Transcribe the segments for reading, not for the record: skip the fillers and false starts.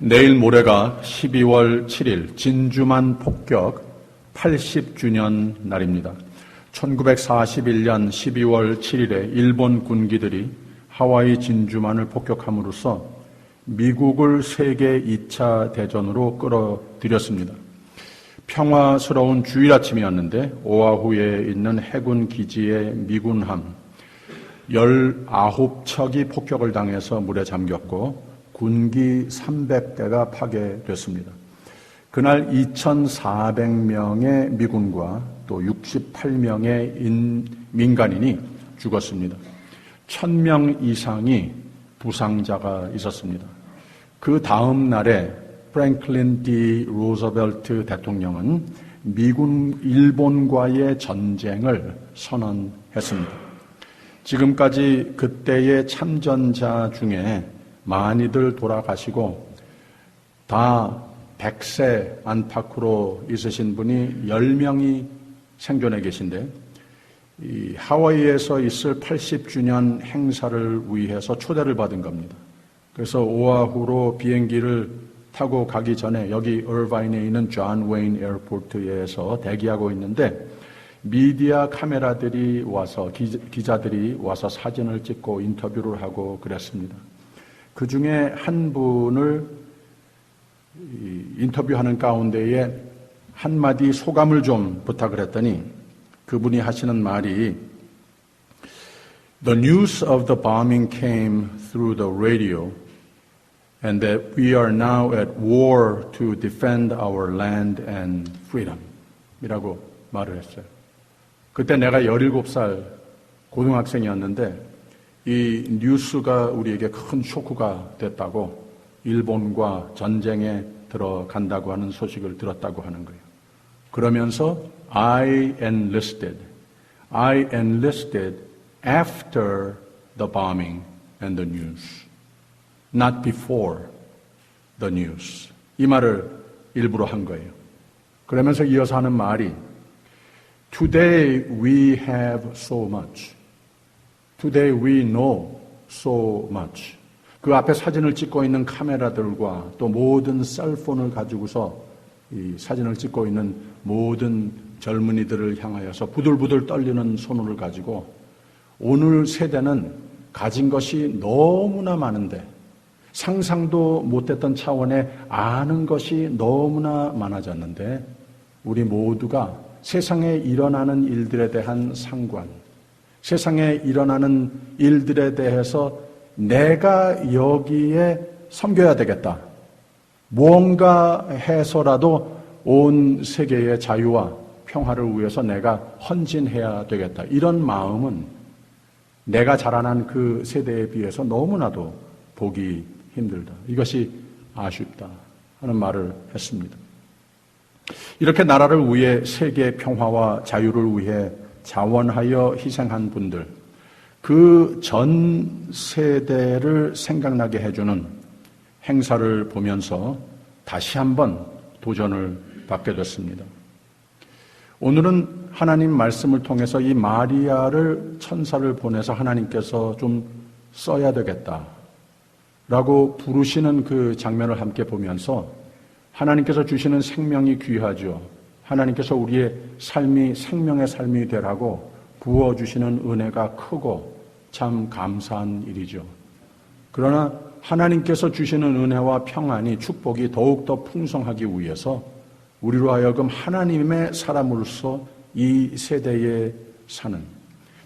내일 모레가 12월 7일 진주만 폭격 80주년 날입니다. 1941년 12월 7일에 일본 군기들이 하와이 진주만을 폭격함으로써 미국을 세계 2차 대전으로 끌어들였습니다. 평화스러운 주일 아침이었는데 오아후에 있는 해군 기지의 미군함 19척이 폭격을 당해서 물에 잠겼고 군기 300대가 파괴됐습니다. 그날 2,400명의 미군과 또 68명의 민간인이 죽었습니다. 1,000명 이상이 부상자가 있었습니다. 그 다음 날에 프랭클린 D. 루즈벨트 대통령은 일본과의 전쟁을 선언했습니다. 지금까지 그때의 참전자 중에 많이들 돌아가시고 다 100세 안팎으로 있으신 분이 10명이 생존해 계신데 이 하와이에서 있을 80주년 행사를 위해서 초대를 받은 겁니다. 그래서 오아후로 비행기를 타고 가기 전에 여기 얼바인에 있는 존 웨인 에어포트에서 대기하고 있는데 미디어 카메라들이 와서 기자들이 와서 사진을 찍고 인터뷰를 하고 그랬습니다. 그 중에 한 분을 인터뷰하는 가운데에 한마디 소감을 좀 부탁을 했더니 그분이 하시는 말이 The news of the bombing came through the radio and that we are now at war to defend our land and freedom 이라고 말을 했어요. 그때 내가 17살 고등학생이었는데 이 뉴스가 우리에게 큰 쇼크가 됐다고 일본과 전쟁에 들어간다고 하는 소식을 들었다고 하는 거예요. 그러면서 I enlisted after the bombing and the news, not before the news. 이 말을 일부러 한 거예요. 그러면서 이어서 하는 말이 Today we have so much. Today we know so much. 그 앞에 사진을 찍고 있는 카메라들과 또 모든 셀폰을 가지고서 이 사진을 찍고 있는 모든 젊은이들을 향하여서 부들부들 떨리는 손을 가지고 오늘 세대는 가진 것이 너무나 많은데 상상도 못했던 차원의 아는 것이 너무나 많아졌는데 우리 모두가 세상에 일어나는 일들에 대한 상관, 세상에 일어나는 일들에 대해서 내가 여기에 섬겨야 되겠다. 무언가 해서라도 온 세계의 자유와 평화를 위해서 내가 헌신해야 되겠다. 이런 마음은 내가 자라난 그 세대에 비해서 너무나도 보기 힘들다. 이것이 아쉽다 하는 말을 했습니다. 이렇게 나라를 위해 세계 평화와 자유를 위해 자원하여 희생한 분들, 그 전 세대를 생각나게 해주는 행사를 보면서 다시 한번 도전을 받게 됐습니다. 오늘은 하나님 말씀을 통해서 이 마리아를 천사를 보내서 하나님께서 좀 써야 되겠다라고 부르시는 그 장면을 함께 보면서 하나님께서 주시는 생명이 귀하죠. 하나님께서 우리의 삶이 생명의 삶이 되라고 부어주시는 은혜가 크고 참 감사한 일이죠. 그러나 하나님께서 주시는 은혜와 평안이 축복이 더욱더 풍성하기 위해서 우리로 하여금 하나님의 사람으로서 이 세대에 사는,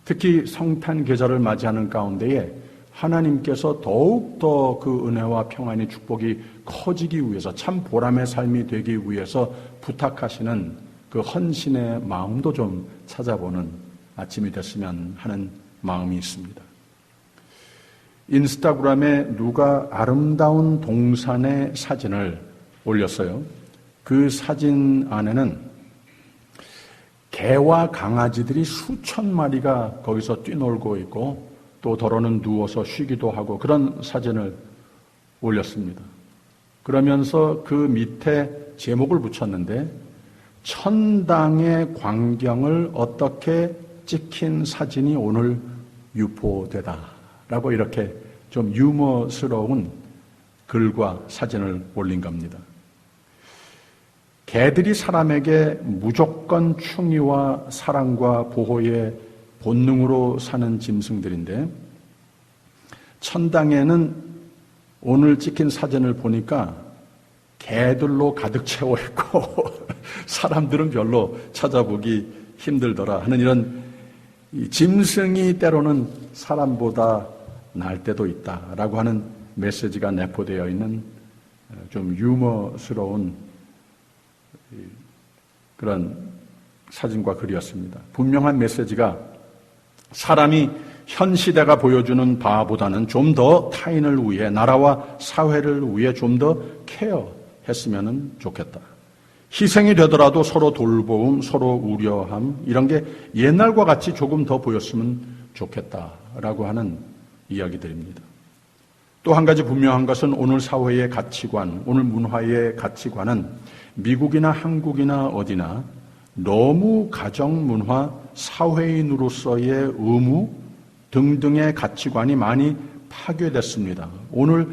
특히 성탄 계절을 맞이하는 가운데에 하나님께서 더욱더 그 은혜와 평안이 축복이 커지기 위해서 참 보람의 삶이 되기 위해서 부탁하시는 그 헌신의 마음도 좀 찾아보는 아침이 됐으면 하는 마음이 있습니다. 인스타그램에 누가 아름다운 동산의 사진을 올렸어요. 그 사진 안에는 개와 강아지들이 수천 마리가 거기서 뛰놀고 있고 또 더러는 누워서 쉬기도 하고 그런 사진을 올렸습니다. 그러면서 그 밑에 제목을 붙였는데 천당의 광경을 어떻게 찍힌 사진이 오늘 유포되다 라고 이렇게 좀 유머스러운 글과 사진을 올린 겁니다. 개들이 사람에게 무조건 충의와 사랑과 보호의 본능으로 사는 짐승들인데, 천당에는 오늘 찍힌 사진을 보니까 개들로 가득 채워 있고 사람들은 별로 찾아보기 힘들더라 하는 이런 짐승이 때로는 사람보다 나을 때도 있다라고 하는 메시지가 내포되어 있는 좀 유머스러운 그런 사진과 글이었습니다. 분명한 메시지가 사람이 현 시대가 보여주는 바보다는 좀 더 타인을 위해, 나라와 사회를 위해 좀 더 케어했으면 좋겠다. 희생이 되더라도 서로 돌보음, 서로 우려함, 이런 게 옛날과 같이 조금 더 보였으면 좋겠다라고 하는 이야기들입니다. 또 한 가지 분명한 것은 오늘 사회의 가치관, 오늘 문화의 가치관은 미국이나 한국이나 어디나 너무 가정, 문화, 사회인으로서의 의무 등등의 가치관이 많이 파괴됐습니다. 오늘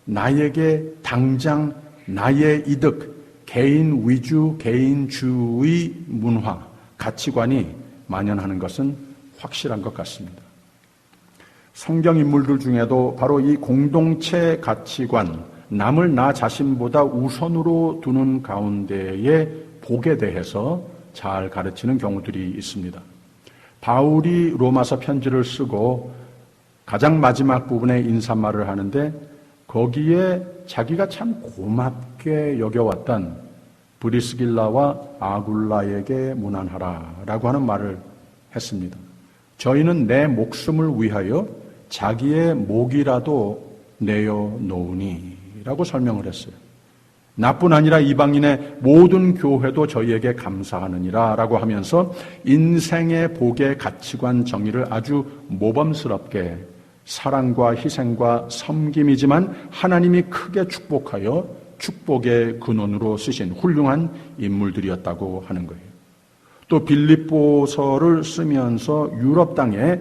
나에게 당장 나의 이득, 개인 위주, 개인주의 문화, 가치관이 만연하는 것은 확실한 것 같습니다. 성경 인물들 중에도 바로 이 공동체 가치관, 남을 나 자신보다 우선으로 두는 가운데의 복에 대해서 잘 가르치는 경우들이 있습니다. 바울이 로마서 편지를 쓰고 가장 마지막 부분에 인사말을 하는데 거기에 자기가 참 고맙게 여겨왔던 브리스길라와 아굴라에게 문안하라라고 하는 말을 했습니다. 저희는 내 목숨을 위하여 자기의 목이라도 내어놓으니라고 설명을 했어요. 나뿐 아니라 이방인의 모든 교회도 저희에게 감사하느니라 라고 하면서 인생의 복의 가치관 정의를 아주 모범스럽게 사랑과 희생과 섬김이지만 하나님이 크게 축복하여 축복의 근원으로 쓰신 훌륭한 인물들이었다고 하는 거예요. 또 빌립보서를 쓰면서 유럽 땅에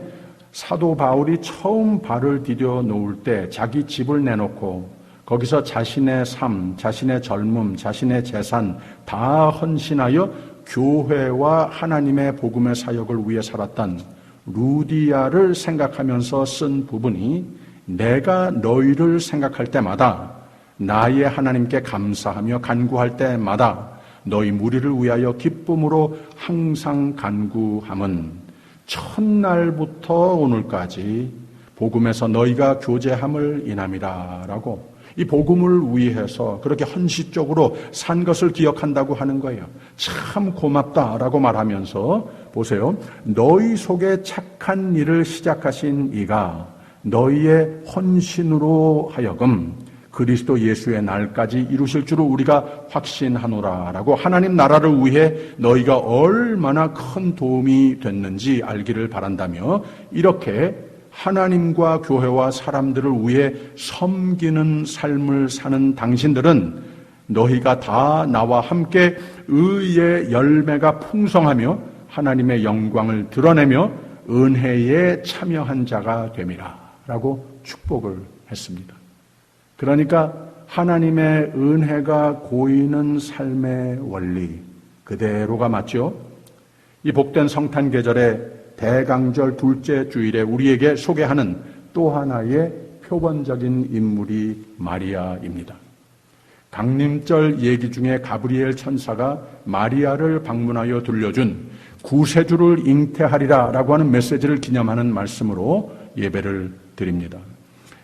사도 바울이 처음 발을 디뎌 놓을 때 자기 집을 내놓고 거기서 자신의 삶, 자신의 젊음, 자신의 재산 다 헌신하여 교회와 하나님의 복음의 사역을 위해 살았던 루디아를 생각하면서 쓴 부분이 내가 너희를 생각할 때마다 나의 하나님께 감사하며 간구할 때마다 너희 무리를 위하여 기쁨으로 항상 간구함은 첫날부터 오늘까지 복음에서 너희가 교제함을 인함이라 라고 이 복음을 위해서 그렇게 헌신적으로 산 것을 기억한다고 하는 거예요. 참 고맙다라고 말하면서 보세요. 너희 속에 착한 일을 시작하신 이가 너희의 헌신으로 하여금 그리스도 예수의 날까지 이루실 줄을 우리가 확신하노라라고 하나님 나라를 위해 너희가 얼마나 큰 도움이 됐는지 알기를 바란다며 이렇게 하나님과 교회와 사람들을 위해 섬기는 삶을 사는 당신들은 너희가 다 나와 함께 의의 열매가 풍성하며 하나님의 영광을 드러내며 은혜에 참여한 자가 됨이라 라고 축복을 했습니다. 그러니까 하나님의 은혜가 고이는 삶의 원리 그대로가 맞죠? 이 복된 성탄 계절에 대강절 둘째 주일에 우리에게 소개하는 또 하나의 표본적인 인물이 마리아입니다. 강림절 얘기 중에 가브리엘 천사가 마리아를 방문하여 들려준 구세주를 잉태하리라 라고 하는 메시지를 기념하는 말씀으로 예배를 드립니다.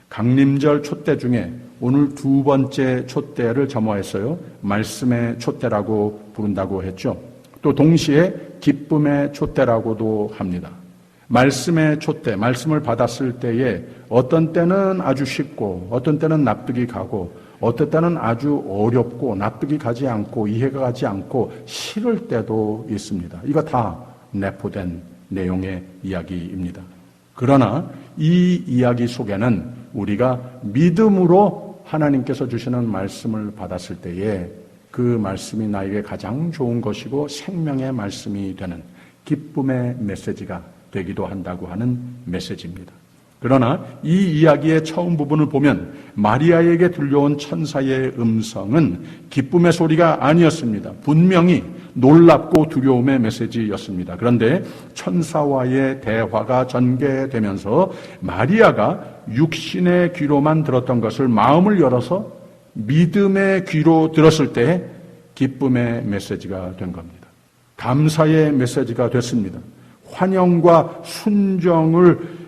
강림절 촛대 중에 오늘 두 번째 촛대를 점화했어요. 말씀의 촛대라고 부른다고 했죠. 또 동시에 기쁨의 촛대라고도 합니다. 말씀의 촛대, 말씀을 받았을 때에 어떤 때는 아주 쉽고 어떤 때는 납득이 가고 어떤 때는 아주 어렵고 납득이 가지 않고 이해가 가지 않고 싫을 때도 있습니다. 이거 다 내포된 내용의 이야기입니다. 그러나 이 이야기 속에는 우리가 믿음으로 하나님께서 주시는 말씀을 받았을 때에 그 말씀이 나에게 가장 좋은 것이고 생명의 말씀이 되는 기쁨의 메시지가 되기도 한다고 하는 메시지입니다. 그러나 이 이야기의 처음 부분을 보면 마리아에게 들려온 천사의 음성은 기쁨의 소리가 아니었습니다. 분명히 놀랍고 두려움의 메시지였습니다. 그런데 천사와의 대화가 전개되면서 마리아가 육신의 귀로만 들었던 것을 마음을 열어서 믿음의 귀로 들었을 때 기쁨의 메시지가 된 겁니다. 감사의 메시지가 됐습니다. 환영과 순정을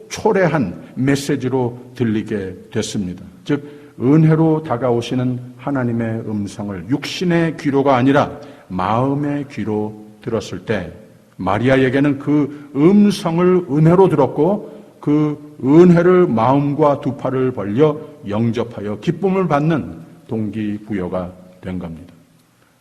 초래한 메시지로 들리게 됐습니다. 즉 은혜로 다가오시는 하나님의 음성을 육신의 귀로가 아니라 마음의 귀로 들었을 때 마리아에게는 그 음성을 은혜로 들었고 그 은혜를 마음과 두 팔을 벌려 영접하여 기쁨을 받는 동기부여가 된 겁니다.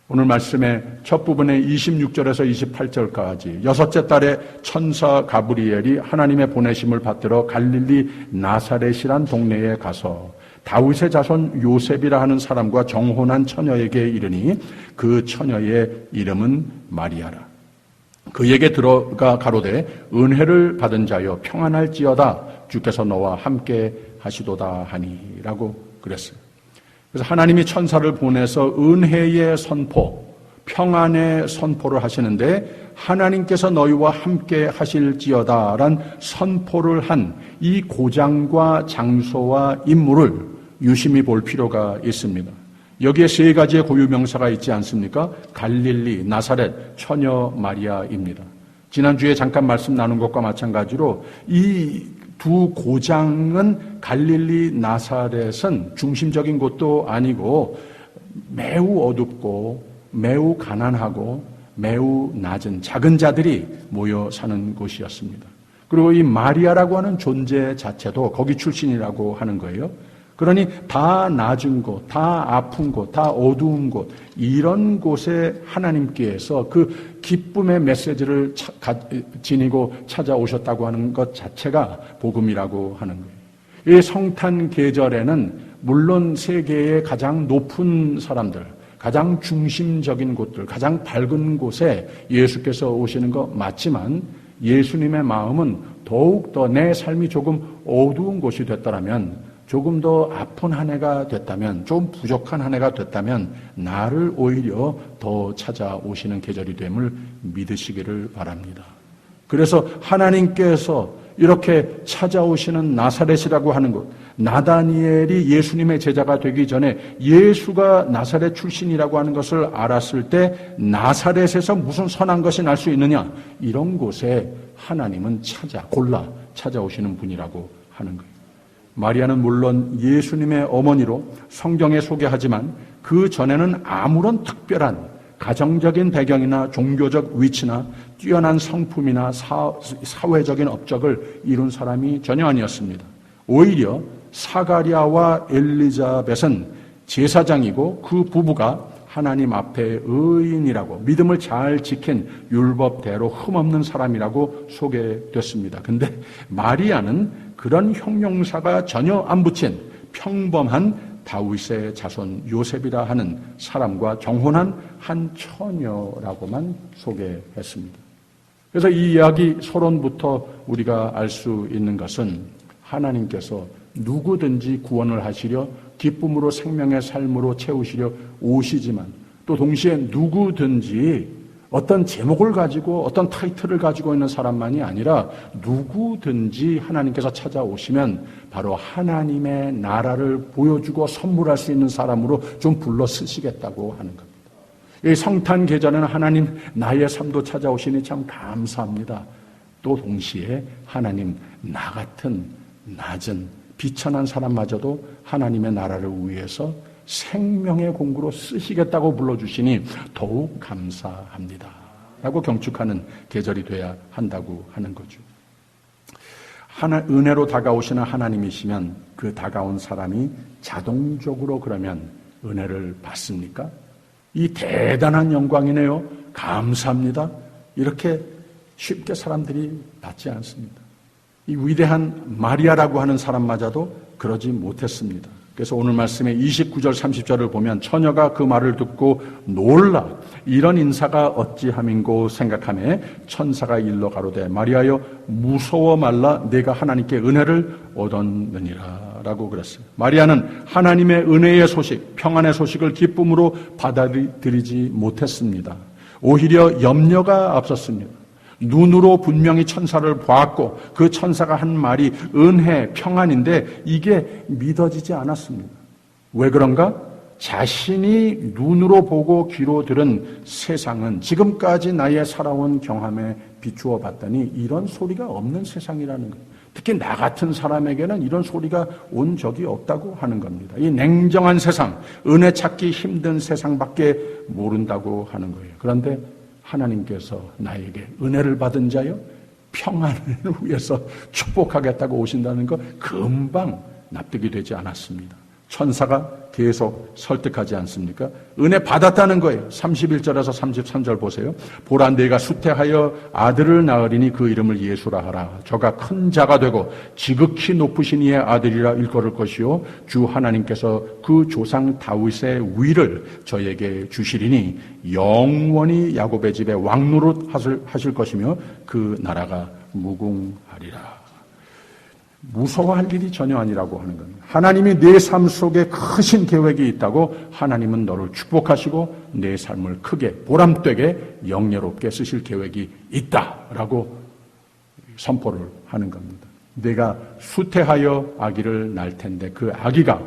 오늘 말씀의 첫 부분의 26절에서 28절까지 여섯째 달에 천사 가브리엘이 하나님의 보내심을 받들어 갈릴리 나사렛이란 동네에 가서 다윗의 자손 요셉이라 하는 사람과 정혼한 처녀에게 이르니 그 처녀의 이름은 마리아라. 그에게 들어가 가로되 은혜를 받은 자여 평안할지어다 주께서 너와 함께 하시도다 하니라고 그랬어요. 그래서 하나님이 천사를 보내서 은혜의 선포, 평안의 선포를 하시는데 하나님께서 너희와 함께 하실지어다란 선포를 한 이 고장과 장소와 인물을 유심히 볼 필요가 있습니다. 여기에 세 가지의 고유명사가 있지 않습니까? 갈릴리, 나사렛, 처녀 마리아입니다. 지난주에 잠깐 말씀 나눈 것과 마찬가지로 이 두 고장은 갈릴리 나사렛은 중심적인 곳도 아니고 매우 어둡고 매우 가난하고 매우 낮은 작은 자들이 모여 사는 곳이었습니다. 그리고 이 마리아라고 하는 존재 자체도 거기 출신이라고 하는 거예요. 그러니 다 낮은 곳, 다 아픈 곳, 다 어두운 곳, 이런 곳에 하나님께서 그 기쁨의 메시지를 지니고 찾아오셨다고 하는 것 자체가 복음이라고 하는 거예요. 이 성탄 계절에는 물론 세계의 가장 높은 사람들, 가장 중심적인 곳들, 가장 밝은 곳에 예수께서 오시는 거 맞지만 예수님의 마음은 더욱더 내 삶이 조금 어두운 곳이 됐더라면, 조금 더 아픈 한 해가 됐다면, 좀 부족한 한 해가 됐다면 나를 오히려 더 찾아오시는 계절이 됨을 믿으시기를 바랍니다. 그래서 하나님께서 이렇게 찾아오시는 나사렛이라고 하는 곳, 나다니엘이 예수님의 제자가 되기 전에 예수가 나사렛 출신이라고 하는 것을 알았을 때 나사렛에서 무슨 선한 것이 날 수 있느냐, 이런 곳에 하나님은 골라 찾아오시는 분이라고 하는 거예요. 마리아는 물론 예수님의 어머니로 성경에 소개하지만 그 전에는 아무런 특별한 가정적인 배경이나 종교적 위치나 뛰어난 성품이나 사회적인 업적을 이룬 사람이 전혀 아니었습니다. 오히려 사가랴와 엘리자벳은 제사장이고 그 부부가 하나님 앞에 의인이라고 믿음을 잘 지킨 율법대로 흠없는 사람이라고 소개됐습니다. 근데 마리아는 그런 형용사가 전혀 안 붙인 평범한 다윗의 자손 요셉이라 하는 사람과 정혼한 한 처녀라고만 소개했습니다. 그래서 이 이야기 서론부터 우리가 알 수 있는 것은 하나님께서 누구든지 구원을 하시려 기쁨으로 생명의 삶으로 채우시려 오시지만 또 동시에 누구든지 어떤 제목을 가지고 어떤 타이틀을 가지고 있는 사람만이 아니라 누구든지 하나님께서 찾아오시면 바로 하나님의 나라를 보여주고 선물할 수 있는 사람으로 좀 불러 쓰시겠다고 하는 겁니다. 이 성탄 계절에는 하나님 나의 삶도 찾아오시니 참 감사합니다. 또 동시에 하나님 나 같은 낮은 비천한 사람마저도 하나님의 나라를 위해서 생명의 공구로 쓰시겠다고 불러주시니 더욱 감사합니다 라고 경축하는 계절이 돼야 한다고 하는 거죠. 은혜로 다가오시는 하나님이시면 그 다가온 사람이 자동적으로 그러면 은혜를 받습니까? 이 대단한 영광이네요, 감사합니다, 이렇게 쉽게 사람들이 받지 않습니다. 이 위대한 마리아라고 하는 사람마저도 그러지 못했습니다. 그래서 오늘 말씀의 29절 30절을 보면 처녀가 그 말을 듣고 놀라 이런 인사가 어찌함인고 생각하며 천사가 일러 가로되 마리아여 무서워 말라 내가 하나님께 은혜를 얻었느니라 라고 그랬어요. 마리아는 하나님의 은혜의 소식, 평안의 소식을 기쁨으로 받아들이지 못했습니다. 오히려 염려가 앞섰습니다. 눈으로 분명히 천사를 보았고 그 천사가 한 말이 은혜, 평안인데 이게 믿어지지 않았습니다. 왜 그런가? 자신이 눈으로 보고 귀로 들은 세상은 지금까지 나의 살아온 경험에 비추어 봤더니 이런 소리가 없는 세상이라는 거예요. 특히 나 같은 사람에게는 이런 소리가 온 적이 없다고 하는 겁니다. 이 냉정한 세상, 은혜 찾기 힘든 세상밖에 모른다고 하는 거예요. 그런데 하나님께서 나에게 은혜를 받은 자여 평안을 위해서 축복하겠다고 오신다는 거 금방 납득이 되지 않았습니다. 천사가 계속 설득하지 않습니까? 은혜 받았다는 거예요. 31절에서 33절 보세요. 보라 내가 수태하여 아들을 낳으리니 그 이름을 예수라 하라. 저가 큰 자가 되고 지극히 높으신 이의 아들이라 일컬을 것이요 주 하나님께서 그 조상 다윗의 위를 저에게 주시리니 영원히 야곱의 집에 왕노릇 하실 것이며 그 나라가 무궁하리라. 무서워할 일이 전혀 아니라고 하는 겁니다. 하나님이 내 삶 속에 크신 계획이 있다고 하나님은 너를 축복하시고 내 삶을 크게 보람되게 영예롭게 쓰실 계획이 있다라고 선포를 하는 겁니다. 내가 수태하여 아기를 낳을 텐데 그 아기가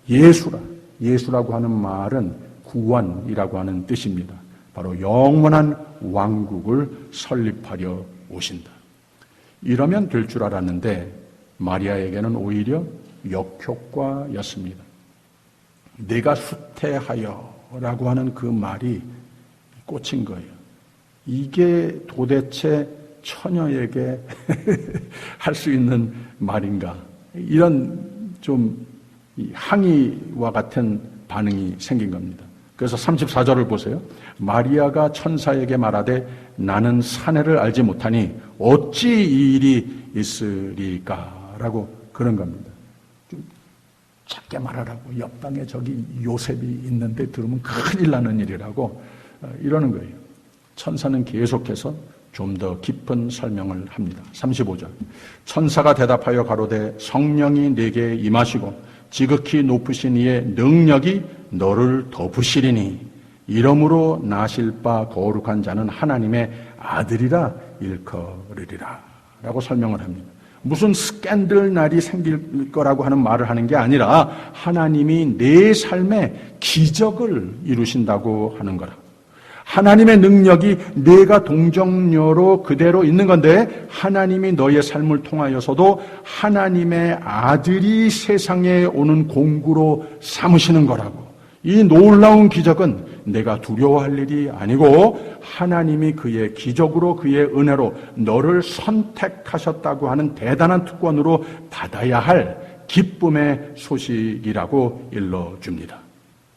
예수라고 하는 말은 구원이라고 하는 뜻입니다. 바로 영원한 왕국을 설립하려 오신다. 이러면 될 줄 알았는데 마리아에게는 오히려 역효과였습니다. 내가 수태하여라고 하는 그 말이 꽂힌 거예요. 이게 도대체 처녀에게 할 수 있는 말인가? 이런 좀 항의와 같은 반응이 생긴 겁니다. 그래서 34절을 보세요. 마리아가 천사에게 말하되 나는 사내를 알지 못하니 어찌 이 일이 있으리까? 라고 그런 겁니다. 좀 작게 말하라고. 옆방에 저기 요셉이 있는데 들으면 큰일 나는 일이라고 이러는 거예요. 천사는 계속해서 좀 더 깊은 설명을 합니다. 35절. 천사가 대답하여 가로되 성령이 내게 임하시고 지극히 높으신 이의 능력이 너를 덮으시리니 이러므로 나실 바 거룩한 자는 하나님의 아들이라 일컬으리라 라고 설명을 합니다. 무슨 스캔들 날이 생길 거라고 하는 말을 하는 게 아니라 하나님이 내 삶에 기적을 이루신다고 하는 거라. 하나님의 능력이 내가 동정녀로 그대로 있는 건데 하나님이 너의 삶을 통하여서도 하나님의 아들이 세상에 오는 공구로 삼으시는 거라고. 이 놀라운 기적은 내가 두려워할 일이 아니고 하나님이 그의 기적으로 그의 은혜로 너를 선택하셨다고 하는 대단한 특권으로 받아야 할 기쁨의 소식이라고 일러줍니다.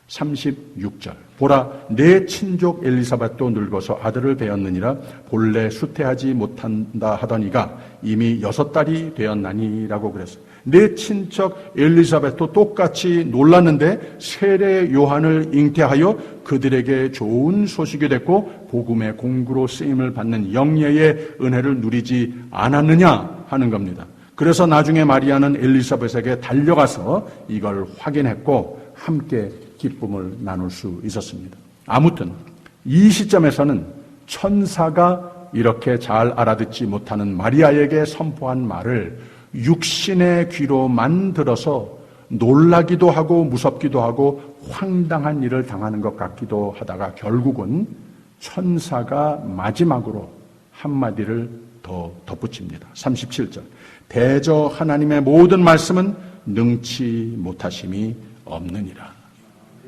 36절. 보라 내 친족 엘리사벳도 늙어서 아들을 배었느니라 본래 수태하지 못한다 하더니가 이미 6달이 되었나니라고 그랬어요. 내 친척 엘리사벳도 똑같이 놀랐는데 세례 요한을 잉태하여 그들에게 좋은 소식이 됐고 복음의 공구로 쓰임을 받는 영예의 은혜를 누리지 않았느냐 하는 겁니다. 그래서 나중에 마리아는 엘리사벳에게 달려가서 이걸 확인했고 함께 기쁨을 나눌 수 있었습니다. 아무튼 이 시점에서는 천사가 이렇게 잘 알아듣지 못하는 마리아에게 선포한 말을 육신의 귀로만 들어서 놀라기도 하고 무섭기도 하고 황당한 일을 당하는 것 같기도 하다가 결국은 천사가 마지막으로 한마디를 더 덧붙입니다. 37절. 대저 하나님의 모든 말씀은 능치 못하심이 없느니라.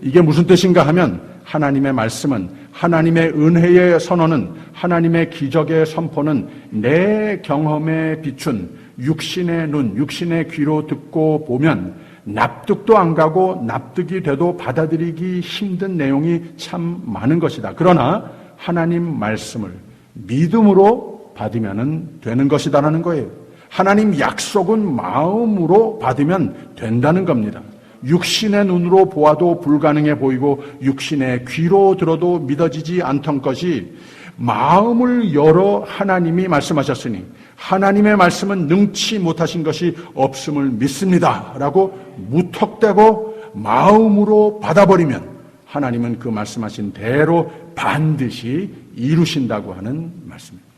이게 무슨 뜻인가 하면 하나님의 말씀은 하나님의 은혜의 선언은 하나님의 기적의 선포는 내 경험에 비춘 육신의 눈, 육신의 귀로 듣고 보면 납득도 안 가고 납득이 돼도 받아들이기 힘든 내용이 참 많은 것이다. 그러나 하나님 말씀을 믿음으로 받으면 되는 것이다라는 거예요. 하나님 약속은 마음으로 받으면 된다는 겁니다. 육신의 눈으로 보아도 불가능해 보이고 육신의 귀로 들어도 믿어지지 않던 것이 마음을 열어 하나님이 말씀하셨으니 하나님의 말씀은 능치 못하신 것이 없음을 믿습니다 라고 무턱대고 마음으로 받아버리면 하나님은 그 말씀하신 대로 반드시 이루신다고 하는 말씀입니다.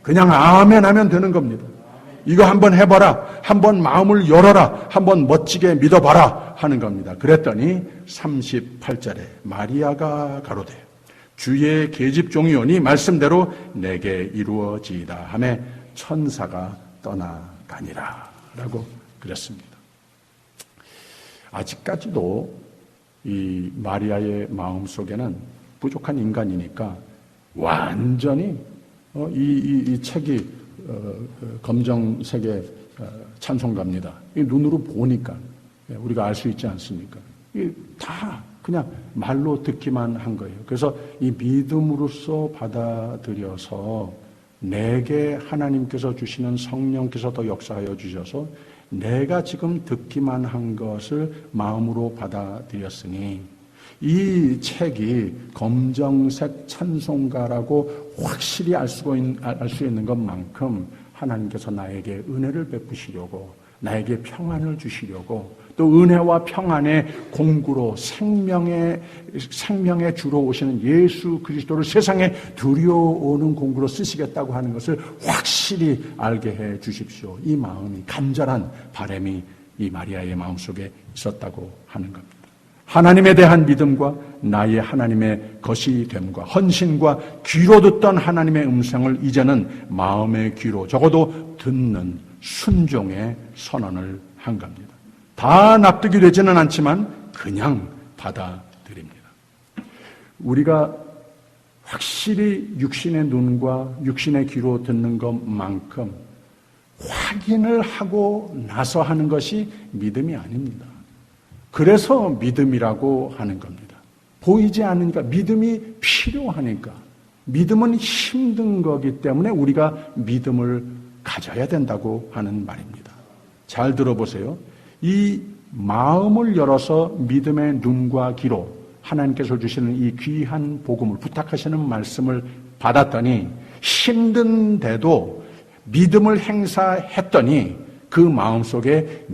그냥 아멘 하면 되는 겁니다. 이거 한번 해봐라, 한번 마음을 열어라, 한번 멋지게 믿어봐라 하는 겁니다. 그랬더니 38절에 마리아가 가로되 주의 계집종이오니 말씀대로 내게 이루어지이다 하매 천사가 떠나가니라 라고 그랬습니다. 아직까지도 이 마리아의 마음속에는 부족한 인간이니까 완전히 이 책이 검정색의 찬송가입니다. 이 눈으로 보니까 우리가 알 수 있지 않습니까? 다 그냥 말로 듣기만 한 거예요. 그래서 이 믿음으로써 받아들여서 내게 하나님께서 주시는 성령께서 더 역사하여 주셔서 내가 지금 듣기만 한 것을 마음으로 받아들였으니 이 책이 검정색 찬송가라고 확실히 알 수 있는 것만큼 하나님께서 나에게 은혜를 베푸시려고 나에게 평안을 주시려고 또 은혜와 평안의 공구로 생명의 주로 오시는 예수 그리스도를 세상에 들여오는 공구로 쓰시겠다고 하는 것을 확실히 알게 해 주십시오. 이 마음이 간절한 바람이 이 마리아의 마음속에 있었다고 하는 겁니다. 하나님에 대한 믿음과 나의 하나님의 것이 됨과 헌신과 귀로 듣던 하나님의 음성을 이제는 마음의 귀로 적어도 듣는 순종의 선언을 한 겁니다. 다 납득이 되지는 않지만 그냥 받아들입니다. 우리가 확실히 육신의 눈과 육신의 귀로 듣는 것만큼 확인을 하고 나서 하는 것이 믿음이 아닙니다. 그래서 믿음이라고 하는 겁니다. 보이지 않으니까 믿음이 필요하니까 믿음은 힘든 거기 때문에 우리가 믿음을 가져야 된다고 하는 말입니다. 잘 들어보세요. 이 마음을 열어서 믿음의 눈과 귀로 하나님께서 주시는 이 귀한 복음을 부탁하시는 말씀을 받았더니 힘든데도 믿음을 행사했더니 그 마음속에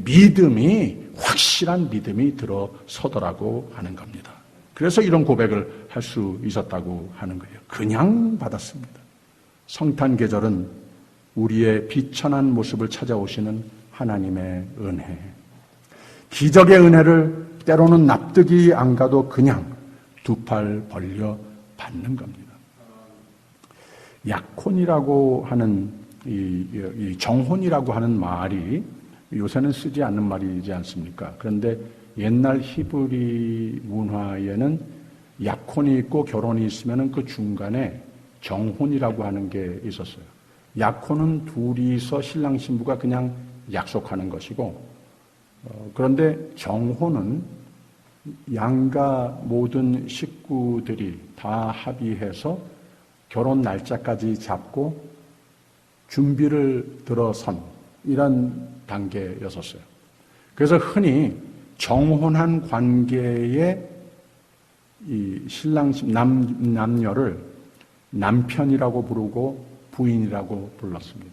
확실한 믿음이 들어서더라고 하는 겁니다. 그래서 이런 고백을 할 수 있었다고 하는 거예요. 그냥 받았습니다. 성탄 계절은 우리의 비천한 모습을 찾아오시는 하나님의 은혜, 기적의 은혜를 때로는 납득이 안 가도 그냥 두 팔 벌려 받는 겁니다. 약혼이라고 하는 이 정혼이라고 하는 말이 요새는 쓰지 않는 말이지 않습니까? 그런데 옛날 히브리 문화에는 약혼이 있고 결혼이 있으면 그 중간에 정혼이라고 하는 게 있었어요. 약혼은 둘이서 신랑 신부가 그냥 약속하는 것이고, 그런데 정혼은 양가 모든 식구들이 다 합의해서 결혼 날짜까지 잡고 준비를 들어선 이런 단계였었어요. 그래서 흔히 정혼한 관계의 이 신랑 남녀를 남편이라고 부르고 부인이라고 불렀습니다.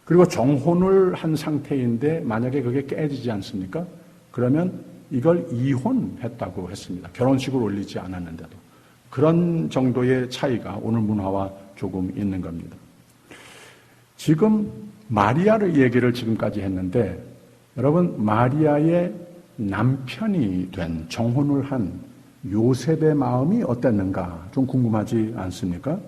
그리고 정혼을 한 상태인데 만약에 그게 깨지지 않습니까? 그러면 이걸 이혼했다고 했습니다. 결혼식을 올리지 않았는데도. 그런 정도의 차이가 오늘 문화와 조금 있는 겁니다. 지금 마리아를 얘기를 지금까지 했는데 여러분, 마리아의 남편이 된 정혼을 한 요셉의 마음이 어땠는가 좀 궁금하지 않습니까?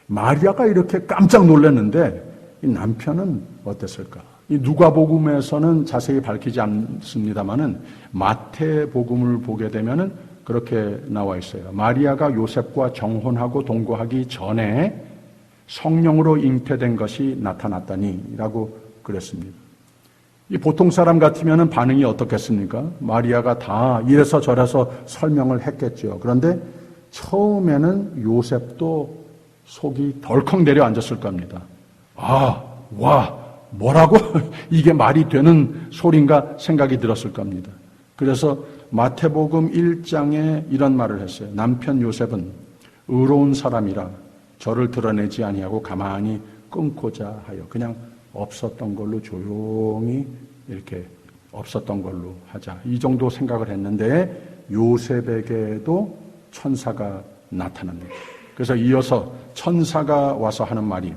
마리아가 이렇게 깜짝 놀랐는데 이 남편은 어땠을까? 이 누가복음에서는 자세히 밝히지 않습니다만은 마태복음을 보게 되면은 그렇게 나와 있어요. 마리아가 요셉과 정혼하고 동거하기 전에 성령으로 잉태된 것이 나타났다니라고 그랬습니다. 이 보통 사람 같으면 반응이 어떻겠습니까? 마리아가 다 이래서 저래서 설명을 했겠죠. 그런데 처음에는 요셉도 속이 덜컥 내려앉았을 겁니다. 뭐라고? 이게 말이 되는 소린가 생각이 들었을 겁니다. 그래서 마태복음 1장에 이런 말을 했어요. 남편 요셉은 의로운 사람이라 저를 드러내지 아니하고 가만히 끊고자 하여 그냥 없었던 걸로 조용히 이렇게 없었던 걸로 하자. 이 정도 생각을 했는데 요셉에게도 천사가 나타납니다. 그래서 이어서 천사가 와서 하는 말이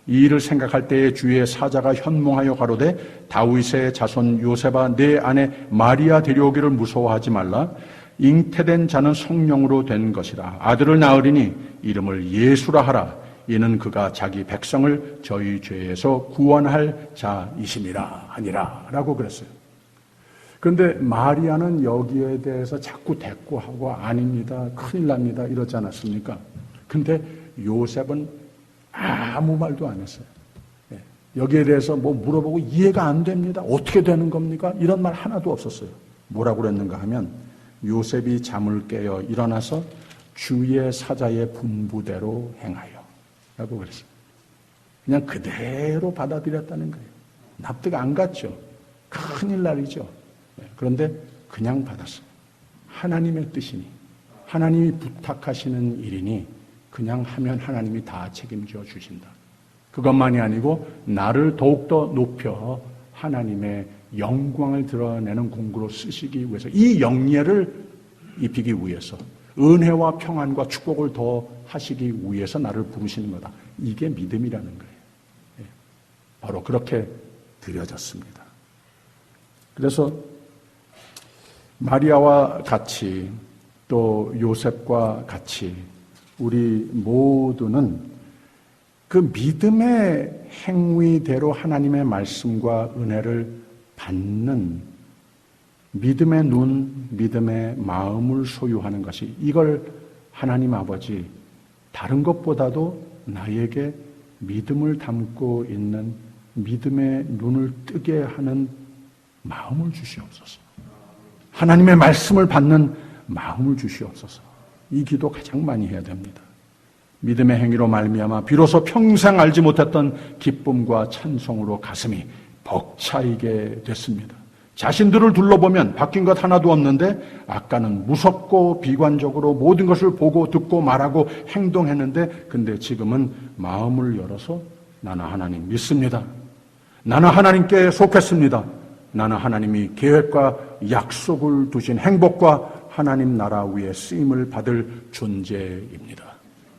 이 일을 생각할 때에 주의 사자가 현몽하여 가로되 다윗의 자손 요셉아 내 아내 마리아 데려오기를 무서워하지 말라. 잉태된 자는 성령으로 된 것이라. 아들을 낳으리니 이름을 예수라 하라. 이는 그가 자기 백성을 저희 죄에서 구원할 자이심이라 하니라 라고 그랬어요. 그런데 마리아는 여기에 대해서 자꾸 대꾸하고 아닙니다, 큰일 납니다 이러지 않았습니까? 근데 요셉은 아무 말도 안 했어요. 여기에 대해서 뭐 물어보고 이해가 안 됩니다. 어떻게 되는 겁니까? 이런 말 하나도 없었어요. 뭐라고 그랬는가 하면 요셉이 잠을 깨어 일어나서 주의 사자의 분부대로 행하여 라고 그랬어요. 그냥 그대로 받아들였다는 거예요. 납득 안 갔죠. 큰일 날이죠. 그런데 그냥 받았어요. 하나님의 뜻이니 하나님이 부탁하시는 일이니 그냥 하면 하나님이 다 책임져 주신다. 그것만이 아니고 나를 더욱더 높여 하나님의 영광을 드러내는 공구로 쓰시기 위해서 이 영예를 입히기 위해서 은혜와 평안과 축복을 더 하시기 위해서 나를 부르시는 거다. 이게 믿음이라는 거예요. 바로 그렇게 드려졌습니다. 그래서 마리아와 같이 또 요셉과 같이 우리 모두는 그 믿음의 행위대로 하나님의 말씀과 은혜를 받는 믿음의 눈, 믿음의 마음을 소유하는 것이 이걸 하나님 아버지 다른 것보다도 나에게 믿음을 담고 있는 믿음의 눈을 뜨게 하는 마음을 주시옵소서. 하나님의 말씀을 받는 마음을 주시옵소서. 이 기도 가장 많이 해야 됩니다. 믿음의 행위로 말미암아 비로소 평생 알지 못했던 기쁨과 찬송으로 가슴이 벅차이게 됐습니다. 자신들을 둘러보면 바뀐 것 하나도 없는데 아까는 무섭고 비관적으로 모든 것을 보고 듣고 말하고 행동했는데 근데 지금은 마음을 열어서 나는 하나님 믿습니다. 나는 하나님께 속했습니다. 나는 하나님이 계획과 약속을 두신 행복과 하나님 나라 위에 쓰임을 받을 존재입니다.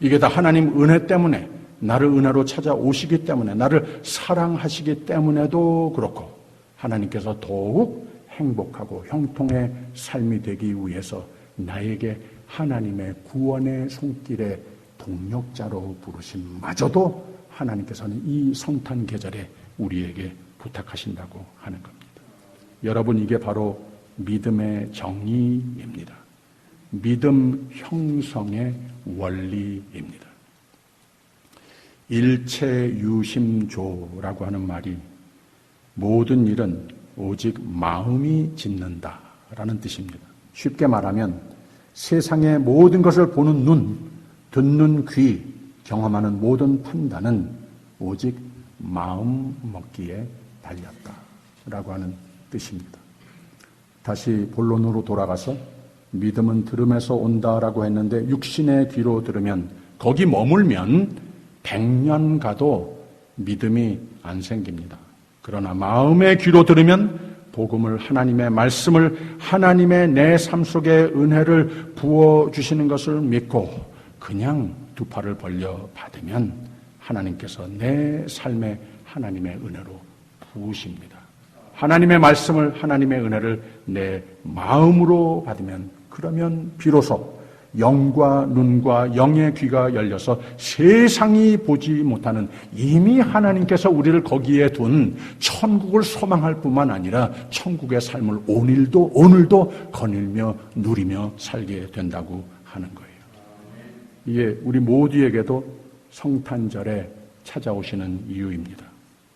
이게 다 하나님 은혜 때문에 나를 은혜로 찾아오시기 때문에 나를 사랑하시기 때문에도 그렇고 하나님께서 더욱 행복하고 형통의 삶이 되기 위해서 나에게 하나님의 구원의 손길의 동력자로 부르심마저도 하나님께서는 이 성탄 계절에 우리에게 부탁하신다고 하는 겁니다. 여러분, 이게 바로 믿음의 정의입니다. 믿음 형성의 원리입니다. 일체유심조라고 하는 말이 모든 일은 오직 마음이 짓는다라는 뜻입니다. 쉽게 말하면 세상의 모든 것을 보는 눈, 듣는 귀, 경험하는 모든 판단은 오직 마음 먹기에 달렸다라고 하는 뜻입니다. 다시 본론으로 돌아가서 믿음은 들음에서 온다라고 했는데 육신의 귀로 들으면 거기 머물면 100년 가도 믿음이 안 생깁니다. 그러나 마음의 귀로 들으면 복음을 하나님의 말씀을 하나님의 내 삶 속에 은혜를 부어주시는 것을 믿고 그냥 두 팔을 벌려 받으면 하나님께서 내 삶에 하나님의 은혜로 부으십니다. 하나님의 말씀을 하나님의 은혜를 내 마음으로 받으면 그러면 비로소 영과 눈과 영의 귀가 열려서 세상이 보지 못하는 이미 하나님께서 우리를 거기에 둔 천국을 소망할 뿐만 아니라 천국의 삶을 오늘도 거닐며 누리며 살게 된다고 하는 거예요. 이게 우리 모두에게도 성탄절에 찾아오시는 이유입니다.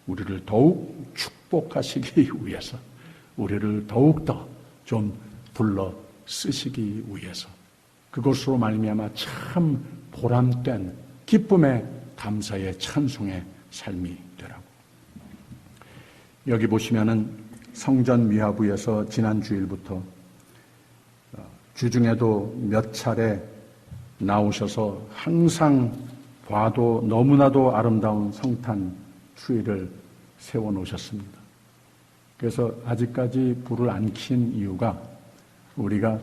우리를 더욱 축복하시기 위해서, 우리를 더욱더 좀 불러 쓰시기 위해서, 그것으로 말미암아 참 보람된 기쁨의 감사의 찬송의 삶이 되라고. 여기 보시면은 성전 미화부에서 지난 주일부터 주중에도 몇 차례 나오셔서 항상 봐도 너무나도 아름다운 성탄 추위를 세워놓으셨습니다. 그래서 아직까지 불을 안 킨 이유가 우리가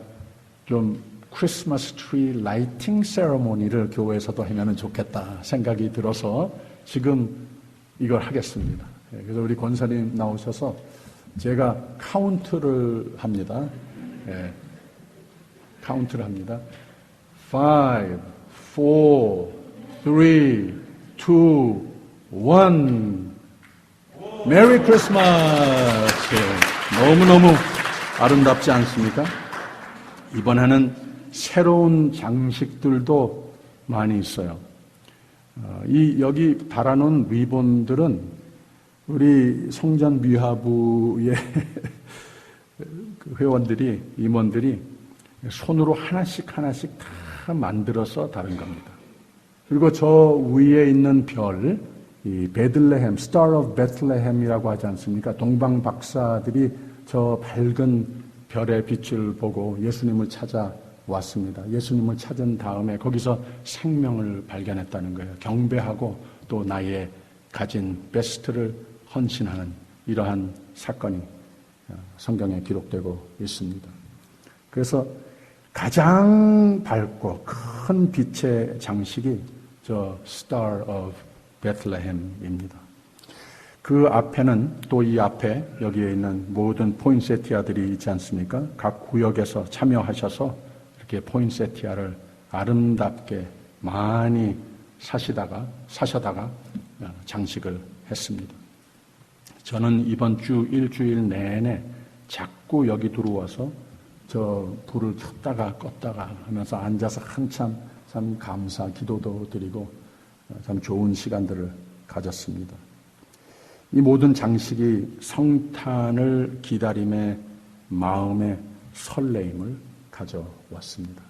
좀 크리스마스 트리 라이팅 세러모니를 교회에서도 하면 좋겠다 생각이 들어서 지금 이걸 하겠습니다. 그래서 우리 권사님 나오셔서 제가 카운트를 합니다. 카운트를 합니다. 5, 4, 3, 2, 1. 메리 크리스마스! 너무너무 아름답지 않습니까? 이번에는 새로운 장식들도 많이 있어요. 여기 달아놓은 리본들은 우리 성전미화부의 회원들이, 임원들이 손으로 하나씩 다 만들어서 다른 겁니다. 그리고 저 위에 있는 별, 이 베들레헴, Star of Bethlehem이라고 하지 않습니까? 동방 박사들이 저 밝은 별의 빛을 보고 예수님을 찾아왔습니다. 예수님을 찾은 다음에 거기서 생명을 발견했다는 거예요. 경배하고 또 나의 가진 베스트를 헌신하는 이러한 사건이 성경에 기록되고 있습니다. 그래서 가장 밝고 큰 빛의 장식이 저 Star of Bethlehem입니다. 그 앞에는 또 이 앞에 여기에 있는 모든 포인세티아들이 있지 않습니까? 각 구역에서 참여하셔서 이렇게 포인세티아를 아름답게 많이 사셔다가 장식을 했습니다. 저는 이번 주 일주일 내내 자꾸 여기 들어와서 저 불을 켰다가 껐다가 하면서 앉아서 한참 참 감사 기도도 드리고 참 좋은 시간들을 가졌습니다. 이 모든 장식이 성탄을 기다림의 마음의 설레임을 가져왔습니다.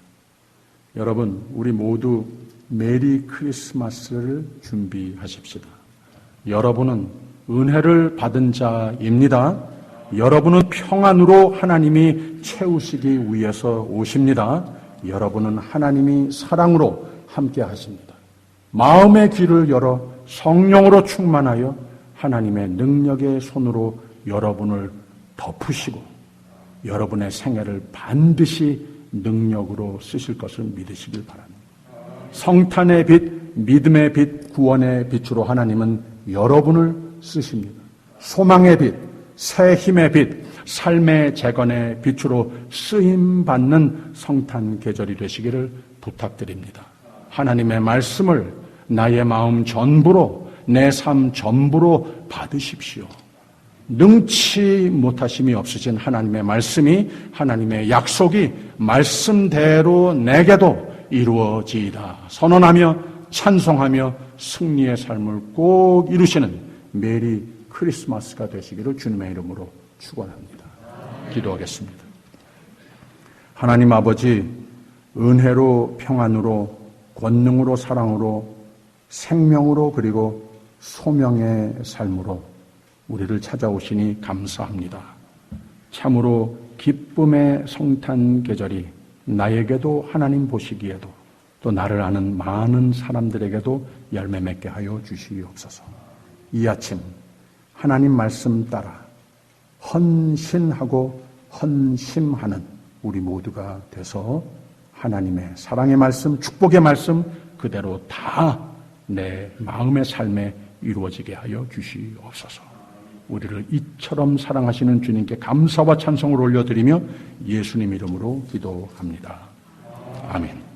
여러분, 우리 모두 메리 크리스마스를 준비하십시다. 여러분은 은혜를 받은 자입니다. 여러분은 평안으로 하나님이 채우시기 위해서 오십니다. 여러분은 하나님이 사랑으로 함께 하십니다. 마음의 귀를 열어 성령으로 충만하여 하나님의 능력의 손으로 여러분을 덮으시고 여러분의 생애를 반드시 능력으로 쓰실 것을 믿으시길 바랍니다. 성탄의 빛, 믿음의 빛, 구원의 빛으로 하나님은 여러분을 쓰십니다. 소망의 빛, 새 힘의 빛, 삶의 재건의 빛으로 쓰임받는 성탄 계절이 되시기를 부탁드립니다. 하나님의 말씀을 나의 마음 전부로, 내 삶 전부로 받으십시오. 능치 못하심이 없으신 하나님의 말씀이, 하나님의 약속이 말씀대로 내게도 이루어지이다 선언하며 찬송하며 승리의 삶을 꼭 이루시는 메리 크리스마스가 되시기를 주님의 이름으로 축원합니다. 기도하겠습니다. 하나님 아버지, 은혜로 평안으로 권능으로 사랑으로 생명으로 그리고 소명의 삶으로 우리를 찾아오시니 감사합니다. 참으로 기쁨의 성탄 계절이 나에게도 하나님 보시기에도 또 나를 아는 많은 사람들에게도 열매 맺게 하여 주시옵소서. 이 아침 하나님 말씀 따라 헌신하고 헌심하는 우리 모두가 돼서 하나님의 사랑의 말씀, 축복의 말씀 그대로 다 내 마음의 삶에 이루어지게 하여 주시옵소서. 우리를 이처럼 사랑하시는 주님께 감사와 찬송을 올려드리며 예수님 이름으로 기도합니다. 아멘.